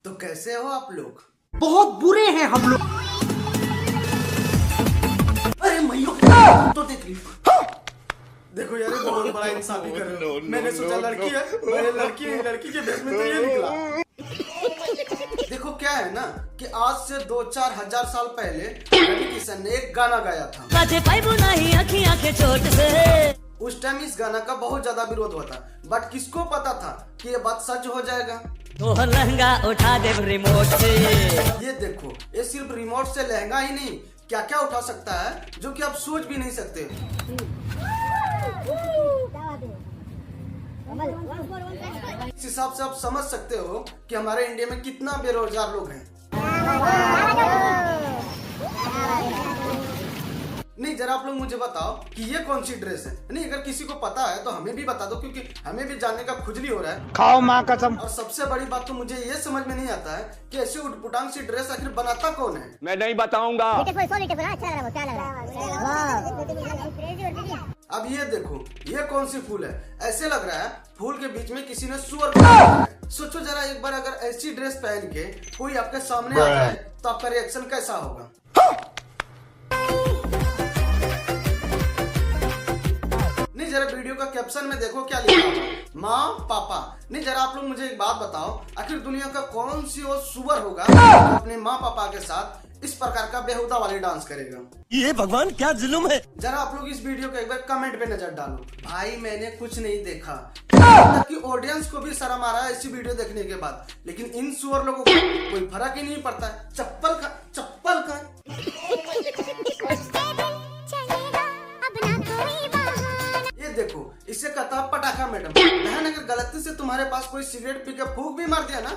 तो कैसे हो आप लोग? बहुत बुरे हैं हम लोग। अरे मैयो तो देख ली। देखो यार, ये बहुत बड़ा इंसाफी कर रहे हो। मैंने सोचा लड़की है, मैंने लड़की के भेष में तो ये निकला। देखो क्या है ना कि आज से 2-4 हजार साल पहले रवि किशन ने एक गाना गाया था। उस टाइम इस गाना का बहुत ज्यादा विरोध हुआ था, बट किसको पता था कि ये बात सच हो जाएगा। तो लहंगा उठा दे रिमोट से। ये देखो, ये सिर्फ रिमोट से लहंगा ही नहीं, क्या क्या उठा सकता है जो कि आप सोच भी नहीं सकते। इस हिसाब से आप समझ सकते हो कि हमारे इंडिया में कितना बेरोजगार लोग हैं। नहीं, जरा आप लोग मुझे बताओ कि ये कौन सी ड्रेस है। नहीं, अगर किसी को पता है तो हमें भी बता दो, क्योंकि हमें भी जानने का खुजली हो रहा है। खाओ माँ कसम। और सबसे बड़ी बात तो मुझे ये समझ में नहीं आता है कि ऐसी उटपुटांग सी ड्रेस आखिर बनाता कौन है। मैं नहीं बताऊंगा। अब ये देखो, ये कौन सी फूल है? ऐसे लग रहा है फूल के बीच में किसी ने सुअर को बनाया है। सोचो जरा एक बार, अगर ऐसी ड्रेस पहन के कोई आपके सामने आ जाए तो आपका रिएक्शन कैसा होगा? नहीं, जरा वीडियो का कैप्शन में देखो क्या लिखा है, माँ पापा। नहीं, जरा आप लोग मुझे एक बात बताओ, आखिर दुनिया का कौन सी वो सुअर होगा जो अपने माँ पापा के साथ इस प्रकार का बेहुदा वाली डांस करेगा? ये भगवान क्या जुल्म है। जरा आप लोग इस वीडियो को एक बार कमेंट पे नजर डालो। भाई मैंने कुछ नहीं देखा, कि ऑडियंस को भी शर्म आ रहा है ऐसी वीडियो देखने के बाद, लेकिन इन सुअर लोगों को कोई फर्क ही नहीं पड़ता है। चप्पल का ये देखो, इससे कहता पटाखा मैडम। बहन, अगर गलती से तुम्हारे पास कोई सिगरेट पी के फूंक भी मार दिया ना,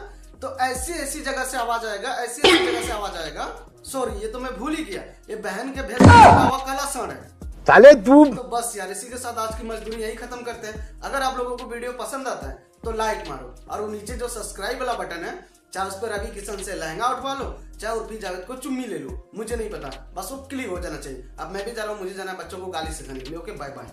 तो ऐसी जगह से आवाज आएगा, ऐसी जगह से आवाज आएगा। सॉरी, ये तो मैं भूल ही गया, ये बहन के भेष में काला सण है। साले तू। तो बस यार, इसी के साथ आज की मजदूरी यही खत्म करते हैं। अगर आप लोगों को वीडियो पसंद आता है तो लाइक मारो, और वो नीचे जो सब्सक्राइब वाला बटन है, चाहे उस पर रवि किशन से लहंगा उठवा लो, चाहे उर्फी जावेद को चुम्मी ले लो, मुझे नहीं पता, बस वो क्लिक हो जाना चाहिए। अब मैं भी जा रहा हूँ, मुझे जाना है बच्चों को गाली सिखाने के लिए। Okay, bye bye.